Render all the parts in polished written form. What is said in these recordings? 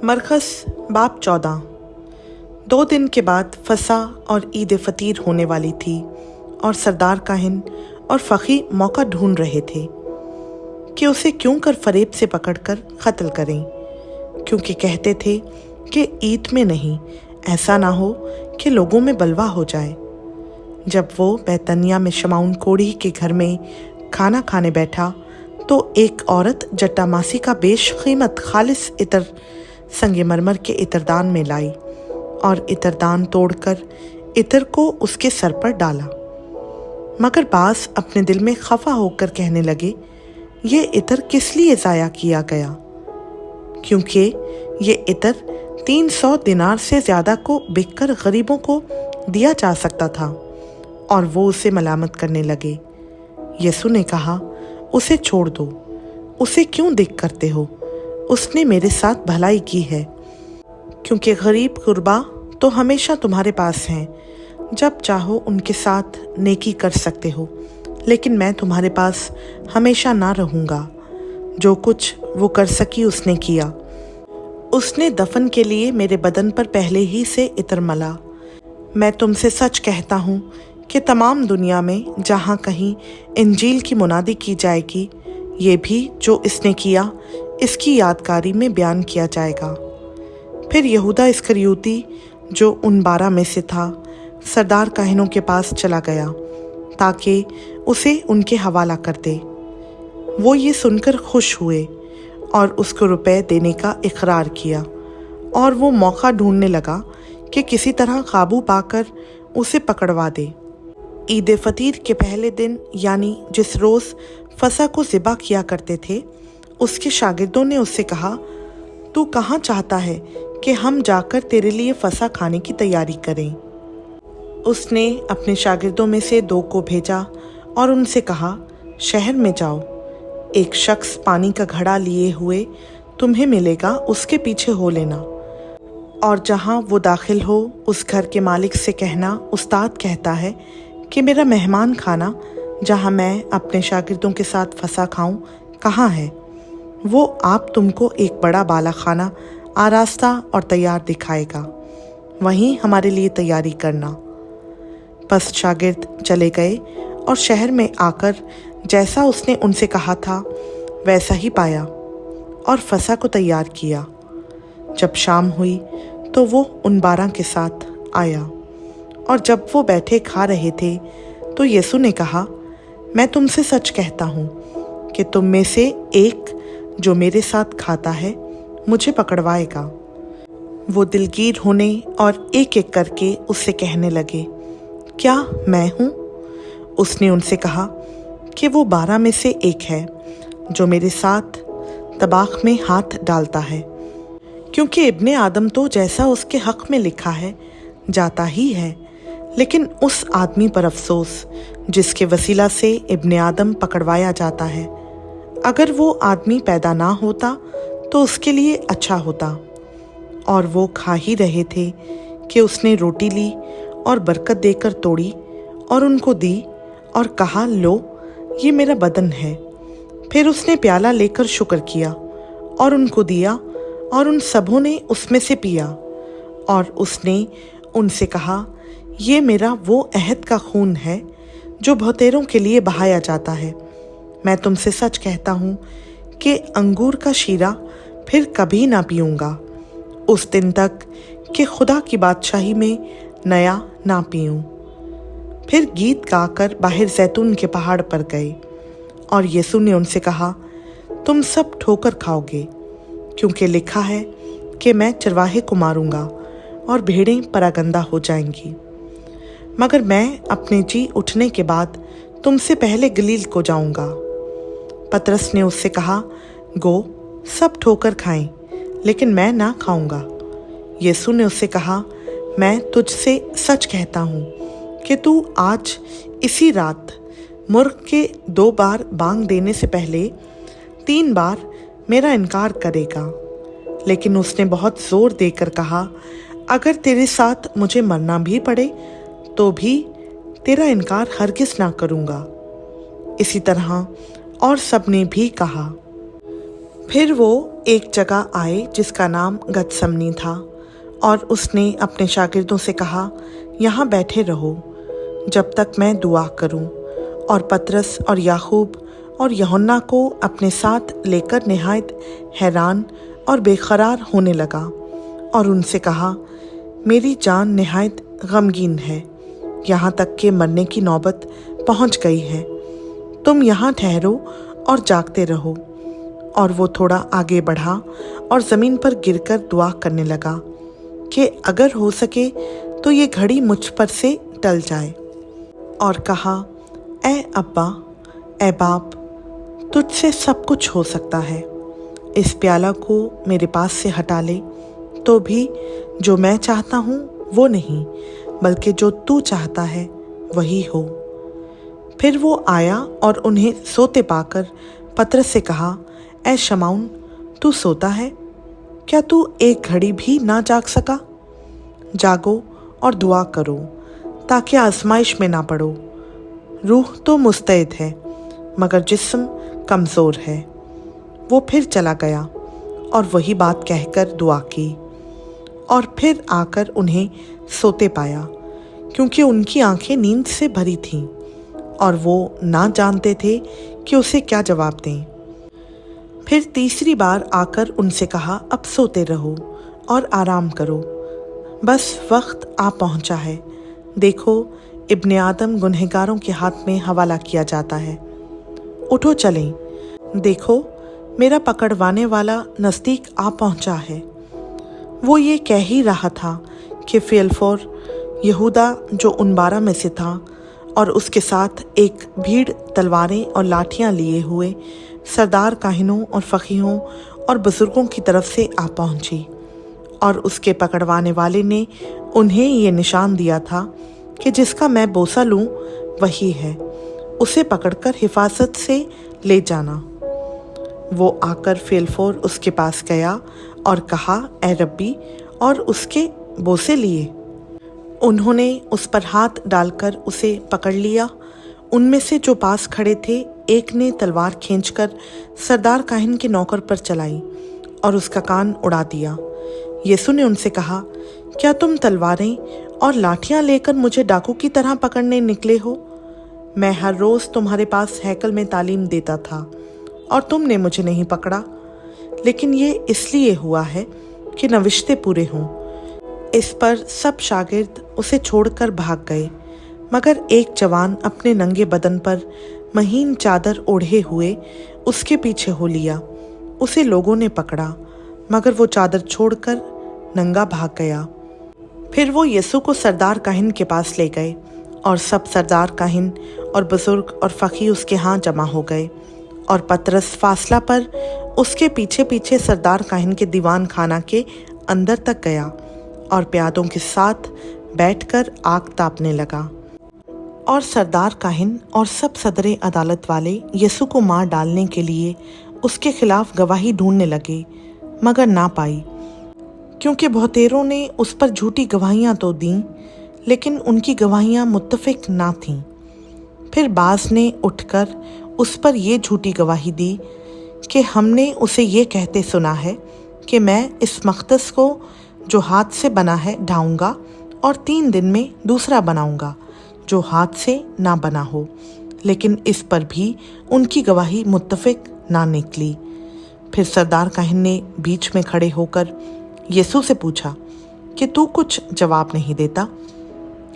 मरकज़ बाब 14। 2 दिन के बाद फसा और ईद फतीर होने वाली थी और सरदार काहिन और फ़क़ी मौका ढूंढ रहे थे कि उसे क्यों कर फरेब से पकड़कर कत्ल करें, क्योंकि कहते थे कि ईद में नहीं, ऐसा ना हो कि लोगों में बलवा हो जाए। जब वो बैतनिया में शमाउन कोड़ी के घर में खाना खाने बैठा तो एक औरत जट्टामासी का बेशकीमत खालिस इतर संगमरमर के इतरदान में लाई और इतरदान तोड़कर इतर को उसके सर पर डाला। मगर बास अपने दिल में खफा होकर कहने लगे, ये इतर किस लिए ज़ाया किया गया, क्योंकि ये इतर 300 दिनार से ज़्यादा को बिककर गरीबों को दिया जा सकता था। और वो उसे मलामत करने लगे। यसु ने कहा, उसे छोड़ दो, उसे क्यों दिक करते हो, उसने मेरे साथ भलाई की है, क्योंकि गरीब गुरबा तो हमेशा तुम्हारे पास हैं, जब चाहो उनके साथ नेकी कर सकते हो, लेकिन मैं तुम्हारे पास हमेशा ना रहूँगा। जो कुछ वो कर सकी उसने किया। उसने दफन के लिए मेरे बदन पर पहले ही से इतर मला। मैं तुमसे सच कहता हूँ कि तमाम दुनिया में जहाँ कहीं इंजील की मुनादी की जाएगी, ये भी जो इसने किया इसकी यादगारी में बयान किया जाएगा। फिर यहूदा इस्करियोती जो उन 12 में से था, सरदार काहिनों के पास चला गया ताकि उसे उनके हवाला कर दे। वो ये सुनकर खुश हुए और उसको रुपए देने का इकरार किया और वो मौका ढूंढने लगा कि किसी तरह काबू पाकर उसे पकड़वा दे। ईद फतीर के पहले दिन, यानी जिस रोज़ फसा को ज़िबा किया करते थे, उसके शागिर्दों ने उससे कहा, तू कहाँ चाहता है कि हम जाकर तेरे लिए फसा खाने की तैयारी करें। उसने अपने शागिर्दों में से 2 को भेजा और उनसे कहा, शहर में जाओ, एक शख्स पानी का घड़ा लिए हुए तुम्हें मिलेगा, उसके पीछे हो लेना, और जहाँ वो दाखिल हो उस घर के मालिक से कहना, उस्ताद कहता है कि मेरा मेहमान खाना जहाँ मैं अपने शागिर्दों के साथ फसा खाऊं कहाँ है। वो आप तुमको एक बड़ा बाला खाना आरास्ता और तैयार दिखाएगा, वहीं हमारे लिए तैयारी करना। बस शागिर्द चले गए और शहर में आकर जैसा उसने उनसे कहा था वैसा ही पाया और फसा को तैयार किया। जब शाम हुई तो वो उन 12 के साथ आया और जब वो बैठे खा रहे थे तो यसु ने कहा, मैं तुमसे सच कहता हूँ कि तुम में से एक जो मेरे साथ खाता है मुझे पकड़वाएगा। वो दिलगीर होने और एक एक करके उससे कहने लगे, क्या मैं हूँ? उसने उनसे कहा कि वो 12 में से एक है जो मेरे साथ तबाख में हाथ डालता है, क्योंकि इब्ने आदम तो जैसा उसके हक़ में लिखा है जाता ही है, लेकिन उस आदमी पर अफसोस जिसके वसीला से इब्ने आदम पकड़वाया जाता है। अगर वो आदमी पैदा ना होता तो उसके लिए अच्छा होता। और वो खा ही रहे थे कि उसने रोटी ली और बरकत देकर तोड़ी और उनको दी और कहा, लो, ये मेरा बदन है। फिर उसने प्याला लेकर शुक्र किया और उनको दिया और उन सबों ने उसमें से पिया। और उसने उनसे कहा, ये मेरा वो अहद का खून है जो बहुतेरों के लिए बहाया जाता है। मैं तुमसे सच कहता हूँ कि अंगूर का शीरा फिर कभी ना पीऊँगा उस दिन तक कि खुदा की बादशाही में नया ना पीऊँ। फिर गीत गाकर बाहर जैतून के पहाड़ पर गए और यसु ने उनसे कहा, तुम सब ठोकर खाओगे, क्योंकि लिखा है कि मैं चरवाहे को मारूंगा और भेड़ें परागंदा हो जाएंगी। मगर मैं अपने जी उठने के बाद तुमसे पहले गलील को जाऊंगा। पतरस ने उससे कहा, गो, सब ठोकर खाएं, लेकिन मैं ना खाऊंगा। यसु ने उससे कहा, मैं तुझसे सच कहता हूँ कि तू आज इसी रात मुर्ग के 2 बार बांग देने से पहले 3 बार मेरा इनकार करेगा। लेकिन उसने बहुत जोर देकर कहा, अगर तेरे साथ मुझे मरना भी पड़े तो भी तेरा इनकार हरगिज़ ना करूँगा। इसी तरह और सब ने भी कहा। پھر وہ ایک جگہ آئے جس کا نام گتسمنی تھا، اور اس نے اپنے شاگردوں سے کہا، یہاں بیٹھے رہو جب تک میں دعا کروں۔ اور پطرس اور یعقوب اور یوحنا کو اپنے ساتھ لے کر نہایت حیران اور بے قرار ہونے لگا، اور ان سے کہا، میری جان نہایت غمگین ہے، یہاں تک کہ مرنے کی نوبت پہنچ گئی ہے، تم یہاں ٹھہرو اور جاگتے رہو۔ اور وہ تھوڑا آگے بڑھا اور زمین پر گر کر دعا کرنے لگا کہ اگر ہو سکے تو یہ گھڑی مجھ پر سے ٹل جائے، اور کہا، اے ابا، اے باپ، تجھ سے سب کچھ ہو سکتا ہے، اس پیالہ کو میرے پاس سے ہٹا لے، تو بھی جو میں چاہتا ہوں وہ نہیں بلکہ جو تو چاہتا ہے وہی ہو۔ پھر وہ آیا اور انہیں سوتے پا کر پطرس سے کہا، اے شمعون، تو سوتا ہے؟ کیا تو ایک گھڑی بھی نہ جاگ سکا؟ جاگو اور دعا کرو تاکہ آزمائش میں نہ پڑو۔ روح تو مستعد ہے مگر جسم کمزور ہے۔ وہ پھر چلا گیا اور وہی بات کہہ کر دعا کی، اور پھر آ کر انہیں سوتے پایا، کیونکہ ان کی آنکھیں نیند سے بھری تھیں، اور وہ نہ جانتے تھے کہ اسے کیا جواب دیں۔ پھر تیسری بار آ کر ان سے کہا، اب سوتے رہو اور آرام کرو، بس وقت آ پہنچا ہے، دیکھو ابن آدم گنہگاروں کے ہاتھ میں حوالہ کیا جاتا ہے۔ اٹھو چلیں، دیکھو میرا پکڑوانے والا نزدیک آ پہنچا ہے۔ وہ یہ کہہ ہی رہا تھا کہ فی الفور یہودا جو ان 12 میں سے تھا اور اس کے ساتھ ایک بھیڑ تلواریں اور لاٹھیاں لیے ہوئے سردار کاہنوں اور فقیہوں اور بزرگوں کی طرف سے آ پہنچی، اور اس کے پکڑوانے والے نے انہیں یہ نشان دیا تھا کہ جس کا میں بوسہ لوں وہی ہے، اسے پکڑ کر حفاظت سے لے جانا۔ وہ آ کر فی الفور اس کے پاس گیا اور کہا، اے ربی، اور اس کے بوسے لیے۔ انہوں نے اس پر ہاتھ ڈال کر اسے پکڑ لیا۔ ان میں سے جو پاس کھڑے تھے ایک نے تلوار کھینچ کر سردار کاہن کے نوکر پر چلائی اور اس کا کان اڑا دیا۔ یسوع نے ان سے کہا، کیا تم تلواریں اور لاٹھیاں لے کر مجھے ڈاکو کی طرح پکڑنے نکلے ہو؟ میں ہر روز تمہارے پاس ہیکل میں تعلیم دیتا تھا اور تم نے مجھے نہیں پکڑا، لیکن یہ اس لیے ہوا ہے کہ نوشتے پورے ہوں۔ اس پر سب شاگرد اسے چھوڑ کر بھاگ گئے، مگر ایک جوان اپنے ننگے بدن پر مہین چادر اوڑھے ہوئے اس کے پیچھے ہو لیا۔ اسے لوگوں نے پکڑا، مگر وہ چادر چھوڑ کر ننگا بھاگ گیا۔ پھر وہ یسوع کو سردار کاہن کے پاس لے گئے، اور سب سردار کاہن اور بزرگ اور فقی اس کے ہاں جمع ہو گئے، اور پطرس فاصلہ پر اس کے پیچھے پیچھے سردار کاہن کے دیوان خانہ کے اندر تک گیا، اور پیادوں کے ساتھ بیٹھ کر آگ تاپنے لگا۔ اور سردار کاہن اور سب صدر عدالت والے یسوع کو مار ڈالنے کے لیے اس کے خلاف گواہی ڈھونڈنے لگے، مگر نہ پائی، کیونکہ بہتیروں نے اس پر جھوٹی گواہیاں تو دیں، لیکن ان کی گواہیاں متفق نہ تھیں۔ پھر بعض نے اٹھ کر اس پر یہ جھوٹی گواہی دی کہ ہم نے اسے یہ کہتے سنا ہے کہ میں اس مقدس کو جو ہاتھ سے بنا ہے ڈھاؤں گا، اور 3 دن میں دوسرا بناؤں گا جو ہاتھ سے نہ بنا ہو، لیکن اس پر بھی ان کی گواہی متفق نہ نکلی۔ پھر سردار کاہن نے بیچ میں کھڑے ہو کر یسوع سے پوچھا کہ تو کچھ جواب نہیں دیتا؟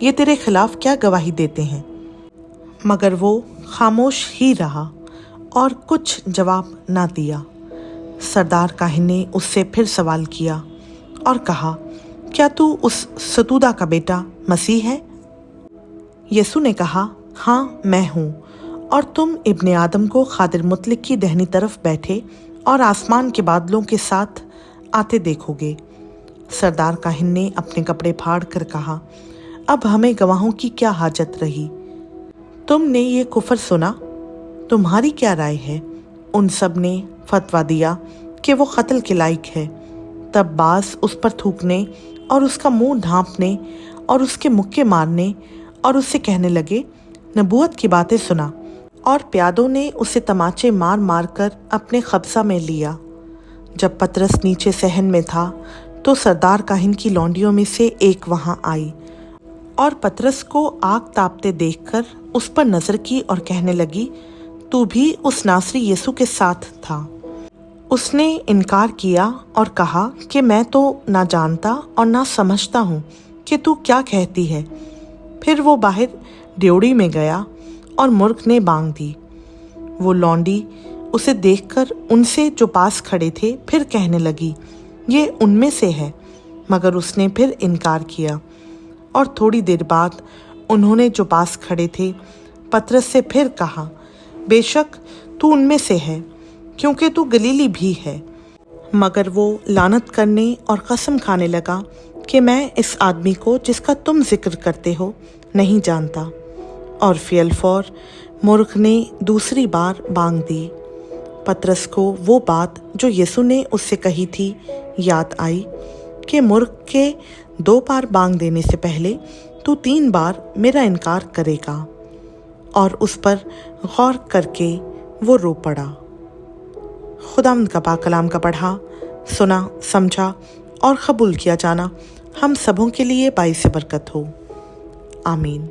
یہ تیرے خلاف کیا گواہی دیتے ہیں؟ مگر وہ خاموش ہی رہا اور کچھ جواب نہ دیا۔ سردار کاہن نے اس سے پھر سوال کیا اور کہا، کیا تو اس ستودہ کا بیٹا مسیح ہے؟ یسوع نے کہا، ہاں میں ہوں، اور تم ابن آدم کو قادر مطلق کی دہنی طرف بیٹھے اور آسمان کے بادلوں کے ساتھ آتے دیکھو گے۔ سردار کاہن نے اپنے کپڑے پھاڑ کر کہا، اب ہمیں گواہوں کی کیا حاجت رہی؟ تم نے یہ کفر سنا، تمہاری کیا رائے ہے؟ ان سب نے فتویٰ دیا کہ وہ قتل کے لائق ہے۔ تب بعض اس پر تھوکنے اور اس کا منہ ڈھانپنے اور اس کے مکے مارنے اور اس سے کہنے لگے، نبوت کی باتیں سنا، اور پیادوں نے اسے تماچے مار مار کر اپنے قبضہ میں لیا۔ जब पतरस नीचे सहन में था तो सरदार काहिन की लौंडियों में से एक वहां आई और पतरस को आग तापते देखकर उस पर नजर की और कहने लगी, तू भी उस नासरी यीशु के साथ था। उसने इनकार किया और कहा कि मैं तो ना जानता और ना समझता हूँ कि तू क्या कहती है। फिर वो बाहर ड्योढ़ी में गया और मुर्ग ने बांग दी। वो लौंडी उसे देखकर उनसे जो पास खड़े थे फिर कहने लगी, ये उनमें से है, मगर उसने फिर इनकार किया। और थोड़ी देर बाद उन्होंने जो पास खड़े थे पतरस से फिर कहा, बेशक तू उनमें से है, क्योंकि तू गलीली भी है। मगर वो लानत करने और कसम खाने लगा कि मैं इस आदमी को जिसका तुम जिक्र करते हो नहीं जानता। और फियलफौर मुर्ग ने दूसरी बार बांग दी। पतरस को वो बात जो यीशु ने उससे कही थी याद आई कि मुर्ग के 2 बार बांग देने से पहले तू 3 बार मेरा इनकार करेगा। और उस पर गौर करके वो रो पड़ा। खुदावंद का पाक कलाम का पढ़ा, सुना, समझा और कबूल किया जाना हम सबों के लिए बाइस बरकत हो। आमीन।